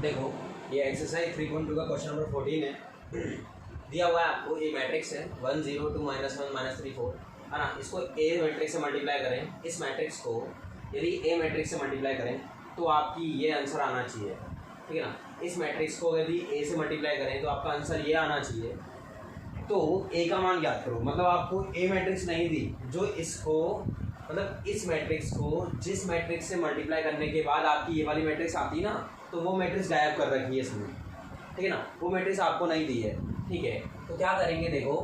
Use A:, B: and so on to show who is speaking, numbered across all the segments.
A: देखो ये एक्सरसाइज 3.2 का क्वेश्चन नंबर 14 है। दिया हुआ है आपको, ये मैट्रिक्स है 1 0 2 -1 -3 4 है ना। इसको ए मैट्रिक्स से मल्टीप्लाई करें, इस मैट्रिक्स को यदि ए मैट्रिक्स से मल्टीप्लाई करें तो आपकी ये आंसर आना चाहिए, ठीक है ना। इस मैट्रिक्स को यदि ए से मल्टीप्लाई करें तो आपका आंसर ये आना चाहिए। तो ए का मान याद करो, मतलब आपको ए मैट्रिक्स नहीं दी, जो इसको मतलब इस मैट्रिक्स को जिस मैट्रिक्स से मल्टीप्लाई करने के बाद आपकी ये वाली मैट्रिक्स आती ना, तो वो मैट्रिक्स गायब कर रखी है इसमें, ठीक है ना। वो मैट्रिक्स आपको नहीं दी है, ठीक है। तो क्या करेंगे, देखो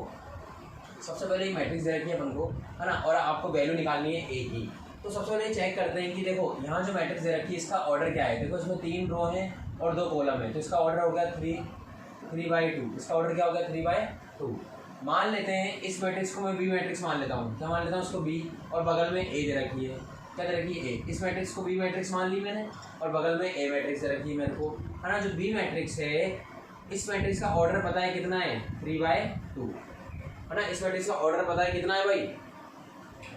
A: सबसे पहले एक मैट्रिक्स दे रखी है अपन को, है ना, और आपको वैल्यू निकालनी है ए की। तो सबसे पहले चेक करते हैं कि देखो यहाँ जो मैट्रिक्स दे रखी है इसका ऑर्डर क्या है। देखो इसमें 3 रो हैं और 2 कॉलम है, तो इसका ऑर्डर हो गया 3/2। इसका ऑर्डर क्या हो गया 3/2। मान लेते हैं इस मैट्रिक्स को मैं बी मैट्रिक्स मान लेता हूँ। क्या मान लेता हूँ उसको बी, और बगल में ए दे रखी है। क्या दे रखी है ए। इस मैट्रिक्स को बी मैट्रिक्स मान ली मैंने, और बगल में ए मैट्रिक्स दे रखी है मेरे को, है ना। जो बी मैट्रिक्स है इस मैट्रिक्स का ऑर्डर पता है कितना है 3/2, है ना। इस मैट्रिक्स का ऑर्डर पता है कितना है भाई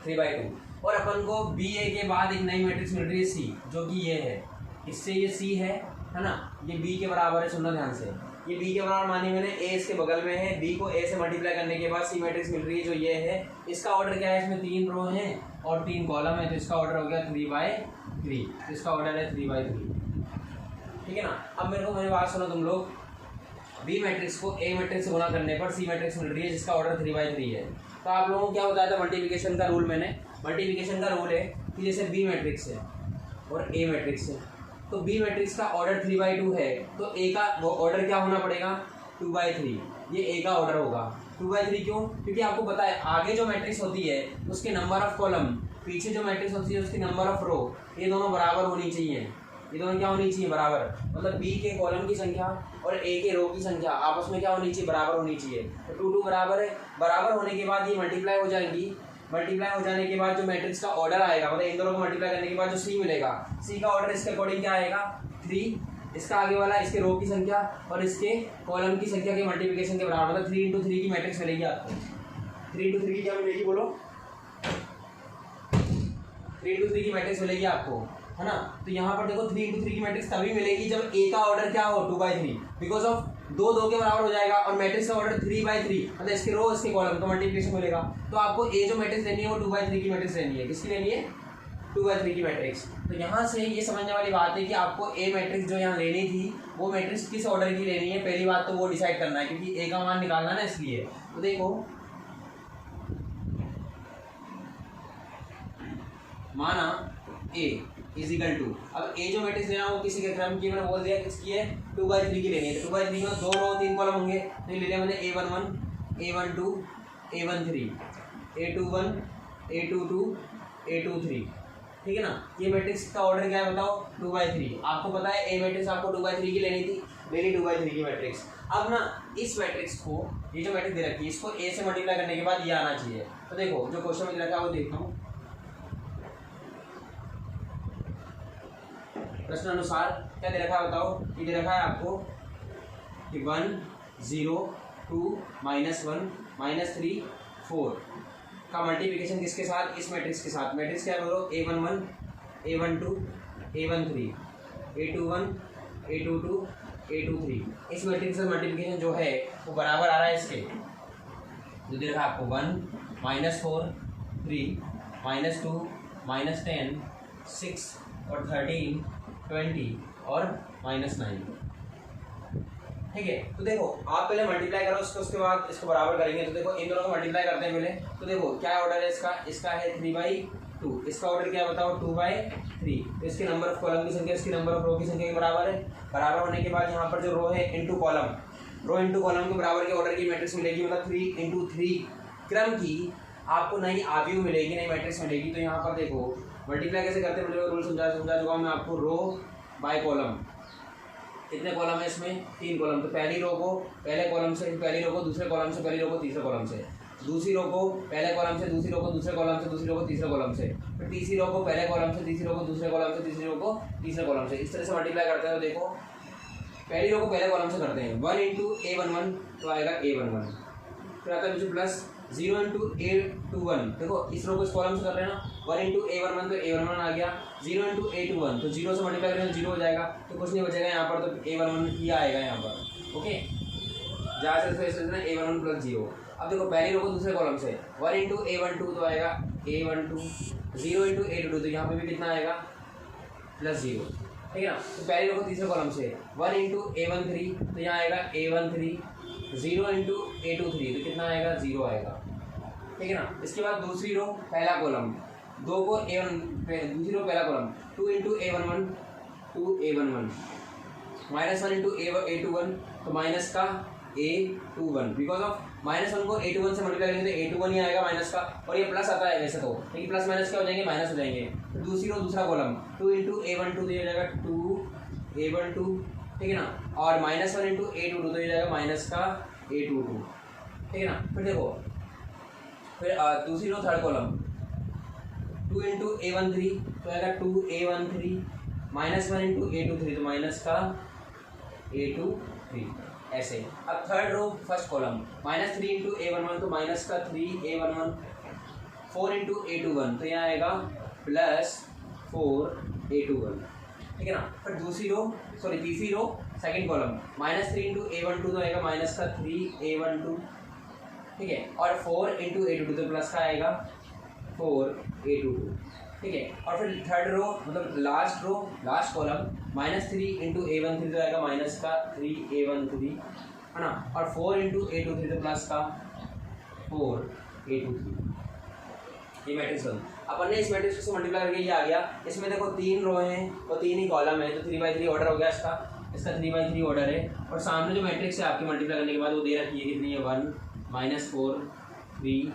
A: 3/2। और अपन को बी ए के बाद एक नई मैट्रिक्स मिल रही है सी, जो कि ये है, इससे ये सी है ना। ये बी के बराबर है, सुनना ध्यान से, ये बी के बराबर मानी मैंने, ए इसके बगल में है, बी को ए से मल्टीप्लाई करने के बाद सी मैट्रिक्स मिल रही है जो ये है। इसका ऑर्डर क्या है, इसमें 3 रो हैं और 3 कॉलम है, तो इसका ऑर्डर हो गया 3/3। तो इसका ऑर्डर है 3/3, ठीक है ना। अब मेरे को मेरी बात सुनो तुम लोग, बी मैट्रिक्स को ए मैट्रिक्स से गुणा करने पर सी मैट्रिक्स मिल रही है जिसका ऑर्डर 3/3 है। तो आप लोगों को क्या बताया था मल्टीप्लिकेशन का रूल, मैंने मल्टीप्लिकेशन का रूल है कि जैसे बी मैट्रिक्स है और ए मैट्रिक्स है, तो बी मैट्रिक्स का ऑर्डर 3/2 है, तो ए का वो ऑर्डर क्या होना पड़ेगा 2/3। ये ए का ऑर्डर होगा 2/3। क्यों? क्योंकि आपको पता है आगे जो मैट्रिक्स होती है उसके नंबर ऑफ कॉलम, पीछे जो मैट्रिक्स होती है उसकी नंबर ऑफ रो, ये दोनों बराबर होनी चाहिए। ये दोनों क्या होनी चाहिए, बराबर। मतलब बी के कॉलम की संख्या और ए के रो की संख्या आपस में क्या होनी चाहिए, बराबर होनी चाहिए। तो 2 बराबर है, बराबर होने के बाद ये मल्टीप्लाई हो जाएंगी। मल्टीप्लाई हो जाने के बाद जो मैट्रिक्स का ऑर्डर आएगा, मतलब इन दोनों को मल्टीप्लाई करने के बाद जो सी मिलेगा, सी का ऑर्डर इसके अकॉर्डिंग क्या आएगा 3। इसका आगे वाला इसके रो की संख्या और इसके कॉलम की संख्या के मल्टीप्लिकेशन के बराबर, मतलब 3 × 3 की मैट्रिक्स मिलेगी आपको। 3 × 3 की क्या मिलेगी, बोलो 3 × 3 की मैट्रिक्स मिलेगी आपको, है ना। तो यहाँ पर देखो 3 × 3 की मैट्रिक्स तभी मिलेगी जब ए का ऑर्डर क्या हो 2/3, बिकॉज ऑफ 2 के बराबर हो जाएगा और मैट्रिक्स का ऑर्डर 3/3, मतलब इसके रो इसके कॉलम, तो मल्टीप्लिकेशन मिलेगा। तो आपको ए जो मैट्रिक्स लेनी है वो 2/3 की मैट्रिक्स लेनी है। किसकी लेनी है, 2/3 की मैट्रिक्स। तो यहाँ से ये समझने वाली बात है कि आपको ए मैट्रिक्स जो यहाँ लेनी थी वो मैट्रिक्स किस ऑर्डर की लेनी है, पहली बात तो वो डिसाइड करना है, क्योंकि ए का मान निकालना ना इसलिए। तो देखो माना ए इजिकल टू, अब ए जो मैट्रिक्स लेना वो किसी के क्रम की, मैंने बोल दिया किसकी है 2/3 की लेनी है। तो 2/3 में 2 रो 3 कॉलम होंगे, तो ले लिया मैंने A11 A12 A13 A21 A22 A23, ठीक है ना। ये मैट्रिक्स का ऑर्डर क्या है बताओ 2/3। आपको पता है ए मैट्रिक्स आपको 2/3 की लेनी थी, मेरी 2/3 की मैट्रिक्स। अब ना इस मैट्रिक्स को, ये जो मैट्रिक्स दे रखी है इसको ए से मल्टीप्लाई करने के बाद ये आना चाहिए। तो देखो जो क्वेश्चन में दे रखा है वो देखता हूँ। प्रश्न अनुसार क्या दे रखा है बताओ। ये दे रखा है आपको कि 1 0 2 -1 -3 4 का मल्टीप्लिकेशन किसके साथ, इस मैट्रिक्स के साथ। मैट्रिक्स क्या बोलो A11 A12 A13 A21 A22 A23। इस मैट्रिक्स का मल्टीप्लिकेशन जो है वो बराबर आ रहा है इसके, जो दे रखा है आपको 1 -4 3 -2 -10 6 और 13 20 और -9, ठीक है। तो देखो आप पहले मल्टीप्लाई करो उसके बाद इसको बराबर करेंगे। तो देखो इन दोनों को मल्टीप्लाई करते हैं पहले। तो देखो क्या ऑर्डर है इसका, इसका है 3/2, इसका ऑर्डर क्या बताओ 2/3। तो इसके नंबर ऑफ कॉलम की संख्या इसकी नंबर ऑफ रो की संख्या के बराबर है। बराबर होने के बाद यहाँ पर जो रो है into column, rho into column के बराबर के ऑर्डर की मैट्रिक्स मिलेगी, मतलब 3 × 3 क्रम की आपको नई आव्यूह मिलेगी, नई मैट्रिक्स मिलेगी। तो यहाँ पर देखो मल्टीप्लाई कैसे करते हैं, रूल समझा चुका हूँ मैं आपको। रो बाय कॉलम, कितने कॉलम है इसमें 3 कॉलम, तो पहली रो को पहले कॉलम से, पहली रो को दूसरे कॉलम से, पहली रो को तीसरे कॉलम से, दूसरी रो को पहले कॉलम से, दूसरी रो को दूसरे कॉलम से, दूसरी रो को तीसरे कॉलम से, फिर तीसरी रो को पहले कॉलम से, तीसरी रो को दूसरे कॉलम से, तीसरी रो को तीसरे कॉलम से। इस तरह से मल्टीप्लाई करते हैं। तो देखो पहली रो को पहले कॉलम से करते हैं 1 × A11 तो आएगा A11, फिर आता है पीछे प्लस 0 इंटू ए टू वन, देखो इस रो को इस कॉलम से कर रहे हैं ना, 1 इंटू ए वन वन तो ए वन वन आ गया, 0 इंटू ए टू वन तो 0 से मल्टीप्लाई करेंगे तो 0 हो जाएगा, तो कुछ नहीं बचेगा यहाँ पर, तो ए वन वन ही आएगा यहाँ पर। ओके, जहाँ से ए वन वन प्लस 0। अब देखो पहली रो को दूसरे कॉलम से 1 इंटू ए वन टू तो आएगा A one two, 0 into A two two तो यहाँ पे भी कितना आएगा प्लस 0, ठीक है ना। तो पहली रो को तीसरे कॉलम से 1 इंटू ए वन थ्री तो यहाँ आएगा A one three, 0 into A two three तो कितना आएगा 0 आएगा, ठीक है ना। इसके बाद दूसरी रो पहला कॉलम, 2 को ए वन, दूसरी रो पहला कॉलम 2 इंटू ए वन वन, 2 ए वन वन, -1 इंटू ए टू वन तो माइनस का ए टू वन, बिकॉज ऑफ -1 को ए टू वन से मल्टीप्लाई करेंगे तो ए टू वन ही आएगा माइनस का, और ये प्लस आता है वैसे तो, लेकिन प्लस माइनस क्या हो जाएंगे, माइनस हो जाएंगे। तो दूसरी रो दूसरा कॉलम 2 इंटू ए वन टू तो ये हो जाएगा 2 ए वन टू, ठीक है ना, और -1 इंटू ए टू टू तो ये जाएगा माइनस का ए टू टू, ठीक है ना। फिर देखो फिर दूसरी रो थर्ड कॉलम 2 इंटू ए वन थ्री तो आएगा 2 ए वन थ्री, -1 इंटू ए टू थ्री तो माइनस का ए टू थ्री, ऐसे। अब third row first column -3 into ए वन वन तो माइनस का 3 A one one, 4 into A two one तो यहाँ आएगा प्लस 4 ए टू वन, ठीक है ना। फिर दूसरी रो तीसरी रो सेकंड कॉलम -3 इंटू ए वन टू तो आएगा माइनस का 3 ए वन टू, ठीक है, और 4 इंटू ए टू टू तो प्लस का आएगा 4 ए टू टू, ठीक है। और फिर थर्ड रो मतलब लास्ट कॉलम -3 इंटू ए वन थ्री तो आएगा माइनस का 3 ए वन थ्री, है ना, और 4 इंटू ए टू थ्री तो प्लस का 4 ए टू थ्री। ये मैट्रिक्स बन, अपन ने इस मैट्रिक्स से मल्टीप्लाई करके ये आ गया। इसमें देखो 3 रो हैं और 3 ही कॉलम है, तो 3/3 ऑर्डर हो गया इसका 3/3 ऑर्डर है। और सामने जो मैट्रिक्स है आपकी मल्टीप्लाई करने के बाद वो दे रखी है कितनी है, 1 -4 3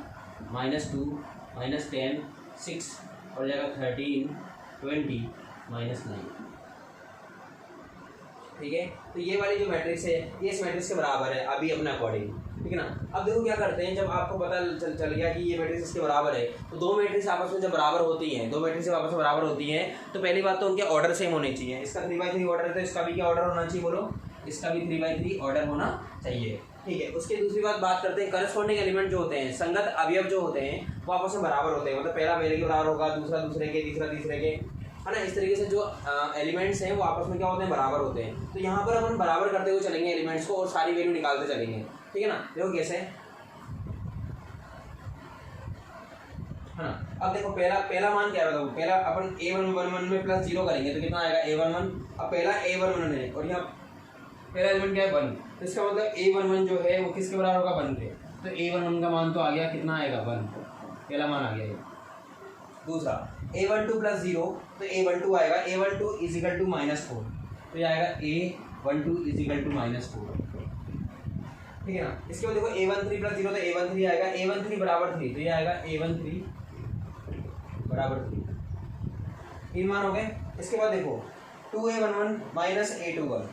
A: -2 -10 6 और जाएगा 13 20 -9, ठीक है। तो ये वाली जो मैट्रिक्स है ये इस मैट्रिक्स के बराबर है अभी अपने अकॉर्डिंग, ठीक है ना। अब देखो क्या करते हैं, जब आपको पता चल गया कि ये मैट्रिक्स इसके बराबर है, तो दो मैट्रिक्स आपस में जब बराबर होती हैं, तो पहली बात तो उनके ऑर्डर सेम होने चाहिए। इसका 3/3 ऑर्डर है तो इसका भी क्या ऑर्डर होना चाहिए, बोलो, इसका भी 3/3 ऑर्डर होना चाहिए, ठीक है। उसकी दूसरी बात करते हैं, करस्पॉन्डिंग एलिमेंट जो होते हैं, संगत अवयव जो होते हैं वो आपस में बराबर होते हैं, मतलब पहला पहले के बराबर होगा, दूसरा दूसरे के, तीसरा तीसरे के, है ना। इस तरीके से जो एलिमेंट्स हैं वो आपस में क्या होते हैं, बराबर होते हैं। तो यहाँ पर हम बराबर करते हुए चलेंगे एलिमेंट्स को और सारी वैल्यू निकालते चलेंगे, ठीक है ना। देखो कैसे है ना। अब देखो पहला मान क्या है, पहला अपन a1 में प्लस 0 करेंगे तो कितना आएगा a11। अब पहला a11 है और यहाँ पहला एलिमेंट क्या है 1, तो इसका मतलब a11 जो है वो किसके बराबर होगा, 1 के। तो a11 का मान तो आ गया, कितना आएगा 1, पहला मान आ गया ये। दूसरा a12 प्लस 0 तो a12 आएगा, a12 इज इक्वल टू -4 तो ये आएगा a12 इज इक्वल टू -4, ठीक है ना। इसके बाद देखो a13 प्लस 0 तो a13 आएगा, a13 बराबर 3 तो ये आएगा a13 बराबर 3, 3 मान हो गए। इसके बाद देखो 2a11 minus a21,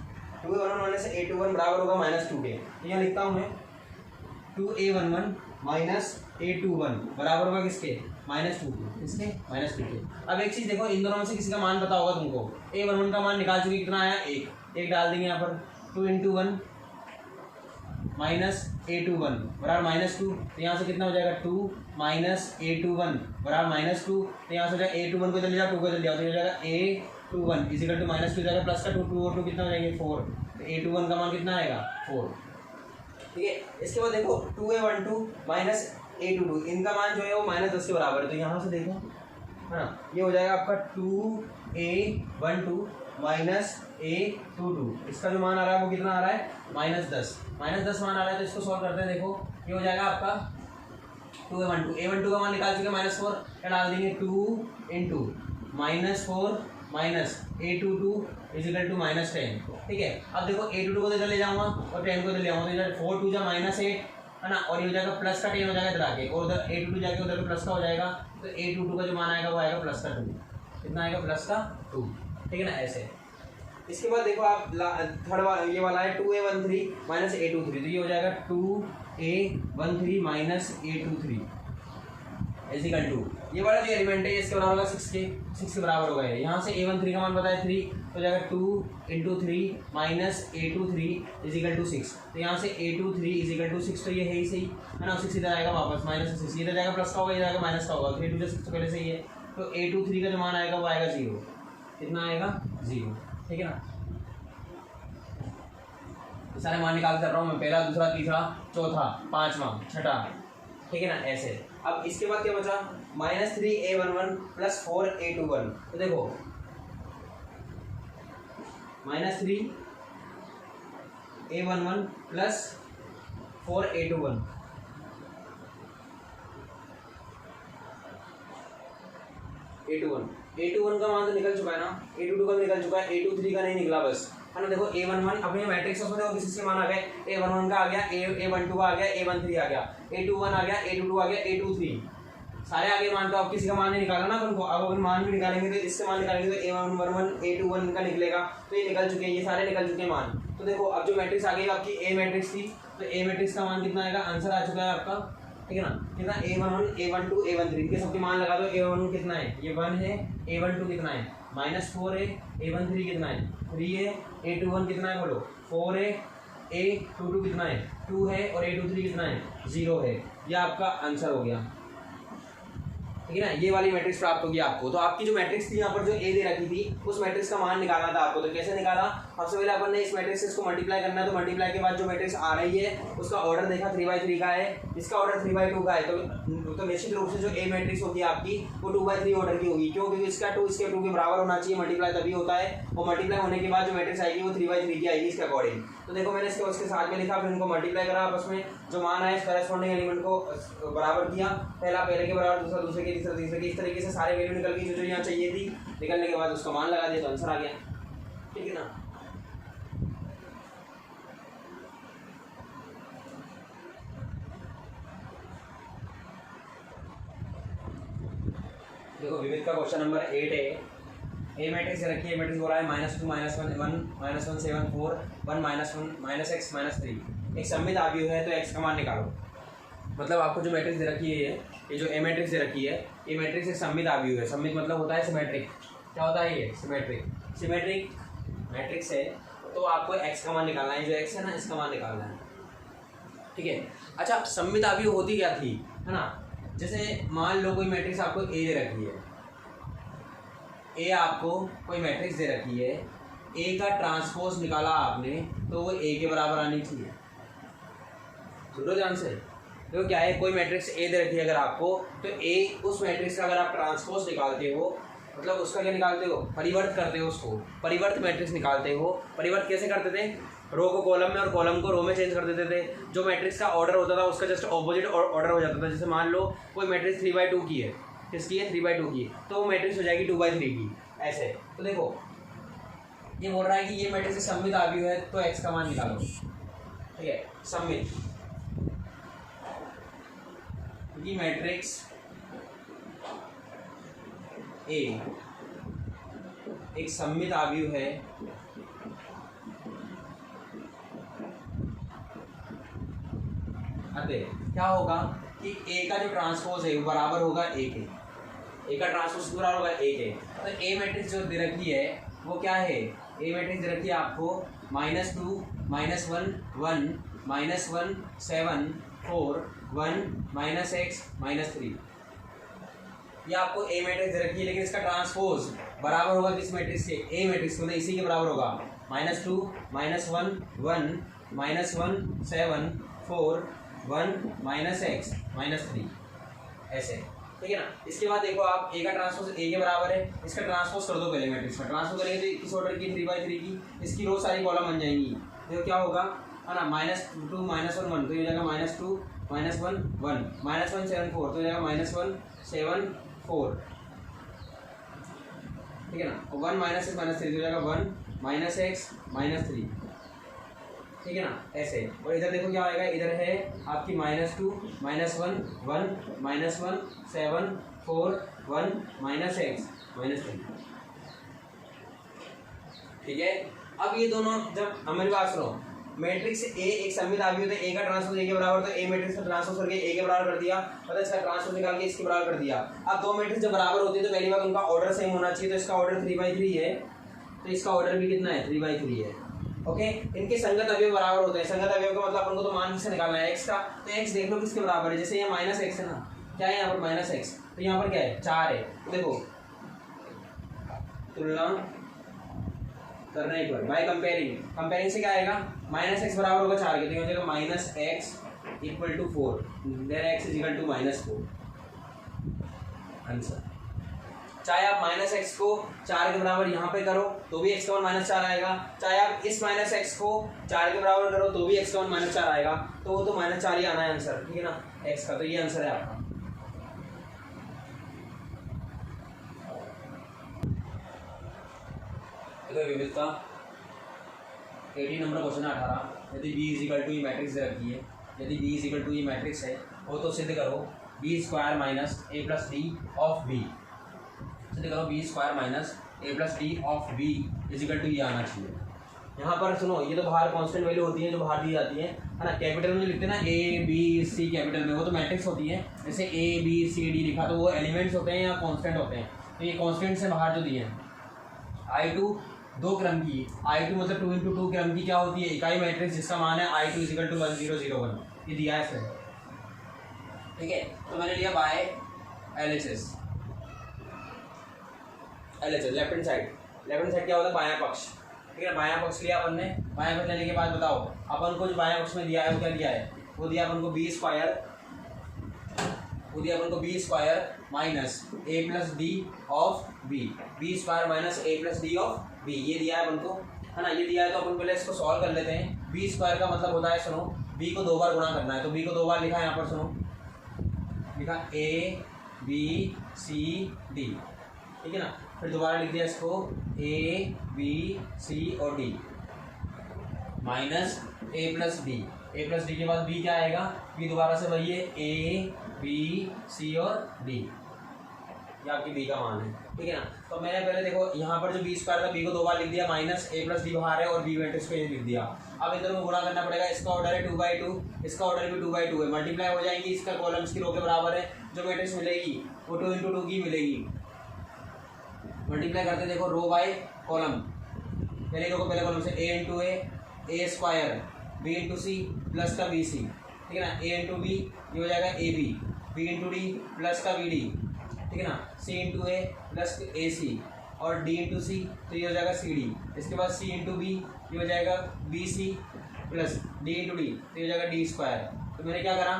A: 2a11 minus a21 बराबर होगा -2 के, तो यहाँ लिखता हूँ मैं 2a11 माइनस a21 बराबर होगा किसके, -2 के, इसके -2 के। अब एक चीज़ देखो, इन दोनों में से किसी का मान पता होगा तुमको, a11 का मान निकाल चुके, कितना आया 1 डाल देंगे यहाँ पर, 2 इंटू 1 माइनस a21 बराबर -2, तो यहाँ से कितना हो जाएगा 2 माइनस a21 बराबर -2, तो यहाँ से हो जाएगा a21 को इधर ले जाओ, 2 को इधर ले जाओ, तो हो जाएगा a21 इज इक्वल टू -2 हो जाएगा प्लस का 2 2 और 2 कितना हो जाएंगे 4, तो a21 का मान कितना आएगा 4, ठीक है। इसके बाद देखो 2a12 माइनस a22 इनका मान जो है वो -10 के बराबर है, तो यहाँ से देखो है ना, ये हो जाएगा आपका 2a12 माइनस a22, इसका जो मान आ रहा है वो कितना आ रहा है -10 मान आ रहा है। तो इसको सॉल्व करते हैं, देखो ये हो जाएगा आपका 2a12 का मान निकाल चुके -4, क्या डाल देंगे 2 into -4 minus a22 is equal to -10, ठीक है। अब देखो a22 को इधर ले जाऊंगा और 10 को इधर ले आऊँगा, तो इधर 4 2 -8 है ना, और ये हो जाएगा प्लस का 10 हो जाएगा इधर आके, और उधर a22 जाके उधर प्लस का हो जाएगा, तो a22 का जो मान आएगा वो आएगा प्लस का 2, कितना आएगा प्लस का 2, ठीक है ना, ऐसे। इसके बाद देखो आप थर्ड ये वाला है 2a13 माइनस a23, तो ये हो जाएगा 2a13 minus a23 is equal to ये वाला जो एलिमेंट है इसके बराबर होगा 6 के बराबर होगा। यहाँ से A13 का मान पता है 3, तो जाएगा 2 × 3 माइनस A23 इजिकल टू 6। तो यहाँ से A23 इजिकल टू 6, तो ये है ही सही है ना। 6 इधर आएगा वापस, माइनस 6 इधर जाएगा, प्लस का होगा, इधर आएगा माइनस का होगा। 3 2 6 तो पहले सही है। तो A23 का जो मान आएगा वो आएगा 0। कितना आएगा? 0। ठीक है ना। सारे मान निकाल कर रहा हूँ मैं, पहला, दूसरा, तीसरा, चौथा, पांचवा, छठा। ठीक है ना, ऐसे। अब इसके बाद क्या बचा? -3A11 + 4A21। तो देखो -3A11 + 4A21 A21 का मान तो निकल चुका है ना, A22 का भी निकल चुका है, A23 का नहीं निकला बस, है ना। देखो A11 अपने मैट्रिक्स में देखो किसी से मान आ गए, A11 का आ गया, A12 का आ गया, A13 आ गया, A21 आ गया, A22 आ गया, A23 सारे आगे मान। तो अब किसी का मान नहीं निकाला ना अपन को। अब अपन मान भी निकालेंगे तो इससे मान निकालेंगे तो A11 A21 का निकलेगा। तो ये निकल चुके हैं, ये सारे निकल चुके हैं मान। तो देखो अब जो मैट्रिक्स आ गई आपकी A मैट्रिक्स थी, तो A मैट्रिक्स का मान कितना आएगा? आंसर आ चुका है आपका। ठीक है ना। कितना? A11 A12 A13 इनके सबके मान लगा दो। A11 कितना है? ये 1 है। A12 कितना है? -4 है। A13 कितना है? 3 है। A21 कितना है बोलो? 4 है। A22 कितना है? 2 है। और A23 कितना है? 0 है। ये आपका आंसर हो गया। ठीक है ना। ये वाली मैट्रिक्स प्राप्त होगी आपको। तो आपकी जो मैट्रिक्स थी यहाँ पर जो ए दे रखी थी, उस मैट्रिक्स का मान निकालना था आपको। तो कैसे निकाला? सबसे पहले अपन ने इस मैट्रिक्स से इसको मल्टीप्लाई करना है। तो मल्टीप्लाई के बाद जो मैट्रिक्स आ रही है उसका ऑर्डर देखा 3/3 का है, इसका ऑर्डर 3/2 का है। तो निश्चित रूप से जो ए मैट्रिक्स होगी आपकी वो 2/3 ऑर्डर की होगी। क्यों? क्योंकि इसका 2 इसके 2 के बराबर होना चाहिए। मल्टीप्लाई तभी होता है, और मल्टीप्लाई होने के बाद जो मैट्रिक्स आएगी वो 3/3 की आएगी इसके अकॉर्डिंग। तो देखो मैंने इसके उसके साथ में लिखा, फिर इनको मल्टीप्लाई करा आपस में, जो मान आया करस्पॉन्डिंग एलिमेंट को बराबर किया। पहला पहले के बराबर, दूसरा दूसरे के, तीसरा तीसरे के, इस तरीके से सारे वैल्यू निकल गई जो यहाँ चाहिए थी। निकलने के बाद उसका मान लगा दिया तो आंसर आ गया। ठीक है ना। देखो विविध का क्वेश्चन नंबर 8 है। ए मैट्रिक्स रखी है, मैट्रिक्स बोला है -2 -1 1 -1 7 4 1 -1 -x -3। एक सममित आव्यूह है तो x का मान निकालो। मतलब आपको जो मैट्रिक्स दे रखी है, ये जो ए मैट्रिक्स दे रखी है, ये मैट्रिक्स एक सममित आव्यूह है। सममित मतलब होता है सिमेट्रिक। क्या होता है ये? सिमेट्रिक मैट्रिक्स है। तो आपको x का मान निकालना है, जो x है ना इसका मान निकालना है। ठीक है। अच्छा, सममित आव्यूह होती क्या थी, है ना। जैसे मान लो कोई मैट्रिक्स आपको ए दे रखी है, ए आपको कोई मैट्रिक्स दे रखी है, ए का ट्रांसपोज निकाला आपने तो वो ए के बराबर आनी चाहिए। सुनो ध्यान से। देखो क्या है, कोई मैट्रिक्स ए दे रखी है अगर आपको, तो ए उस मैट्रिक्स का अगर आप ट्रांसपोज निकालते हो, मतलब उसका क्या निकालते हो? परिवर्त करते हो उसको, परिवर्त मैट्रिक्स निकालते हो। परिवर्त कैसे करते थे? रो को कॉलम में और कॉलम को रो में चेंज कर देते थे। जो मैट्रिक्स का ऑर्डर होता था उसका जस्ट ऑपोजिट ऑर्डर हो जाता था। जैसे मान लो कोई मैट्रिक्स 3/2 की है, किसकी है? 3/2 की, तो वो मैट्रिक्स हो जाएगी 2/3 की, ऐसे। तो देखो ये बोल रहा है कि ये मैट्रिक्स सममित आव्यूह है तो x का मान निकालो। ठीक है, सममित, क्योंकि मैट्रिक्स ए एक सममित आव्यूह है अतः क्या होगा कि ए का जो ट्रांसपोज है वो बराबर होगा ए के। ए का ट्रांसपोज बराबर होगा ए के। तो ए मैट्रिक्स जो दे रखी है वो क्या है? ए मैट्रिक्स दे रखी है आपको -2 -1 1 -1 7 4 1 -x -3। ये आपको ए मैट्रिक्स दे रखी है, लेकिन इसका ट्रांसपोज बराबर होगा किस मैट्रिक्स के? ए मैट्रिक्स को, इसी के बराबर होगा। -2 -1 1 -1 7 4 1 -x -3, ऐसे। ठीक है ना। इसके बाद देखो आप ए का ट्रांसपोज ए के बराबर है, इसका ट्रांसपोज कर दो पहले मैट्रिक्स का। ट्रांसपोज करेंगे तो किस ऑर्डर की? 3/3 की। इसकी रो सारी कॉलम बन जाएंगी। देखो क्या होगा, है ना, -2 -1 1, तो ये जाएगा -2 -1 1 -1 7 4, तो जाएगा -1 7 4। ठीक है ना। 1 -x -3 तो जाएगा 1 -x -3। ठीक है ना, ऐसे। और इधर देखो क्या आएगा, इधर है आपकी -2 -1 1 -1 7 4 1 -x -3। ठीक है। अब ये दोनों, जब हमारी बात सुनो, मैट्रिक्स ए एक सममित आव्यूह होता है, ए का ट्रांसपोज ए के बराबर, तो ए मैट्रिक्स का ट्रांसपोज करके ए के बराबर कर दिया, मतलब इसका ट्रांसपोज निकाल के इसके बराबर कर दिया। अब दो मैट्रिक्स जब बराबर होती है तो पहली बात उनका ऑर्डर सेम होना चाहिए, तो इसका ऑर्डर 3/3 है, तो इसका ऑर्डर भी कितना है 3/3 है। ओके, इनके संगत अवयव बराबर होते हैं। संगत अवयव का मतलब अपन को तो मान किससे निकालना है, x का, तो x देख लो किसके बराबर है, जैसे ये -x है ना, क्या है यहाँ पर -x, तो यहाँ पर क्या है 4 है, तो देखो तुलना करने पर बाय कंपेयरिंग से क्या आएगा, -x बराबर होगा 4 के, तो हो जाएगा -x = 4, देन x = -4 आंसर। चाहे आप -x को 4 के बराबर यहाँ पे करो तो भी x का मान -4 आएगा, चाहे आप इस -x को 4 के बराबर करो तो भी x का मान -4 आएगा, तो वो तो -4 ही आना है आंसर, ठीक है ना, x का, तो ये आंसर है आपका। देखो विविधता 18 नंबर क्वेश्चन है 18, यदि b = e मैट्रिक्स दे रखी है, यदि b = e मैट्रिक्स है वो तो सिद्ध करो b² - a + d of b, सिद्ध करो b² - a + d of b = ये आना चाहिए। यहाँ पर सुनो, ये तो बाहर कांस्टेंट वैल्यू होती है जो बाहर दी जाती है ना, कैपिटल में लिखते हैं ना a b c कैपिटल में, वो तो मैट्रिक्स होती है, जैसे a b c d लिखा तो वो एलिमेंट्स होते हैं या कांस्टेंट होते हैं, तो ये कांस्टेंट से बाहर जो दिए हैं। I2 2 क्रम की, I2 मतलब 2 × 2 क्रम की क्या होती है, इकाई मैट्रिक्स जिसका मान है I2 = 1 0 0 1, ये दिया है सर, ठीक है, तो मैंने लिया by LHS left hand side क्या होता है बायां पक्ष, ठीक है, बायां पक्ष लिया अपन ने, बायां पक्ष लेने के बाद बताओ अपन को जो बायां पक्ष में दिया है वो क्या दिया है, वो दिया अपन को b² - a + d of b, b² - a + d of b, ये दिया है अपन को, है ना, ये दिया है, तो अपन पहले इसको सॉल्व कर लेते हैं। b² का मतलब होता है, सुनो, b को 2 बार गुणा करना है, तो b को 2 बार लिखा है यहाँ पर, सुनो लिखा a b c d, ठीक है ना, फिर दोबारा लिख दिया इसको a b c और d माइनस a + d के बाद b क्या आएगा, b दोबारा से वही है a b c और d, ये आपकी b का मान है, ठीक है ना। तो मैंने पहले देखो यहाँ पर जो b² था b को 2 बार लिख दिया, माइनस a + d बाहर है और b मैट्रिक्स को ये लिख दिया। अब इधर को गुणा करना पड़ेगा, इसका ऑर्डर है 2/2, इसका ऑर्डर भी 2/2 है, मल्टीप्लाई हो जाएंगी, इसका कॉलम्स की रो के बराबर है, जो मैट्रिक्स मिलेगी वो 2 × 2 की मिलेगी। मल्टीप्लाई करते देखो रो बाय कॉलम, पहले रो को पहले कॉलम से a × a² b × c plus का bc, ठीक है ना, a × b ये हो जाएगा ab, b × d प्लस का bd, ठीक है ना, c × a प्लस ac और d × c, तो ये हो जाएगा cd, इसके बाद c × b ये हो जाएगा bc प्लस d × d, तो ये हो जाएगा d²। तो मैंने क्या करा,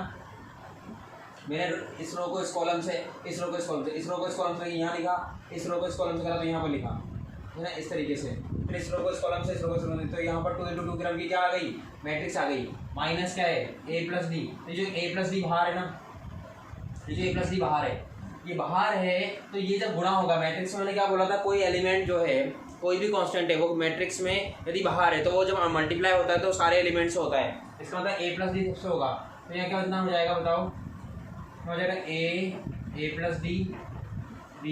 A: मैंने इस रो को इस कॉलम से, इस रो को इस कॉलम से, इस रो को इस कॉलम से यहाँ लिखा, इस रो को इस कॉलम से करा तो यहाँ पर लिखा, है ना, इस तरीके से, फिर इस रो को इस कॉलम से, इस रो को इस कॉलम से, तो यहाँ पर 2 × 2 क्रम की क्या आ गई, मैट्रिक्स आ गई, माइनस क्या है a + d, तो जो a + d बाहर है ना, ये जो a + d बाहर है, ये बाहर है, तो ये जब गुणा होगा मैट्रिक्स में, मैंने क्या बोला था, कोई एलिमेंट जो है, कोई भी कांस्टेंट है वो मैट्रिक्स में यदि बाहर है तो वो जब मल्टीप्लाई होता है तो सारे एलिमेंट्स से होता है, इसका मतलब a + d सबसे होगा, तो यहाँ क्या कितना हो जाएगा बताओ, हो जाएगा a + d, b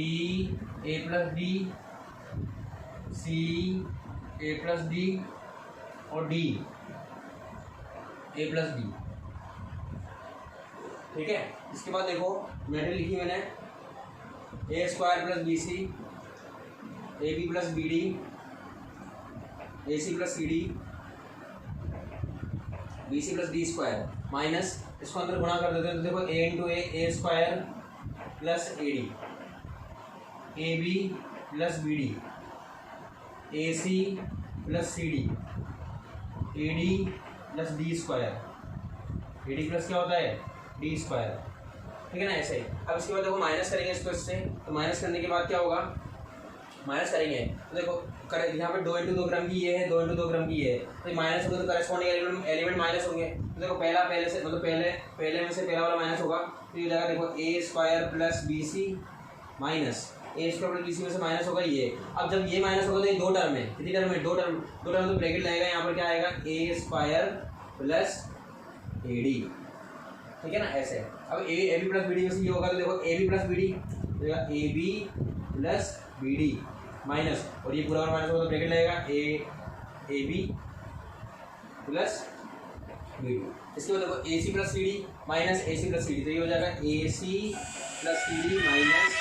A: a + d, c a + d और d a + d, ठीक है। इसके बाद देखो मैंने लिखी मैंने a² + bc ab + bd ac + cd bc + d² minus इसको अंदर गुणा कर देते हैं, तो देखो a × a² + ad ab + bd ac + cd ad + d², ad plus क्या होता है d², ठीक है ना, ऐसे। अब इसके बाद देखो माइनस करेंगे इसको इससे, तो माइनस करने के बाद क्या होगा, माइनस करेंगे तो देखो यहाँ पे 2 × 2 क्रम की ये है, 2 × 2 क्रम की ये है, तो माइनस होगा तो करेस्पॉन्डिंग एलिमेंट माइनस होंगे, तो देखो पहले से मतलब पहले में से पहला वाला माइनस होगा, तो ये जाएगा देखो a² + bc minus a² + bc में से माइनस होगा ये। अब जब ये माइनस होगा तो ये 2 टर्म है, कितनी टर्म है, 2 टर्म तो ब्रैकेट लगेगा, यहाँ पर क्या आएगा a² + ad, ठीक है ना, ऐसे। अब ab + bd में से ये होगा, तो देखो ab + bd ab + bd minus, और ये पूरा माइनस होगा तो ब्रैकेट लगेगा ab प्लस बी टू। इसके बाद देखो A C plus C D minus A C plus C D, तो ये हो जाएगा A C plus C D minus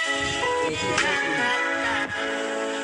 A: A C plus C D.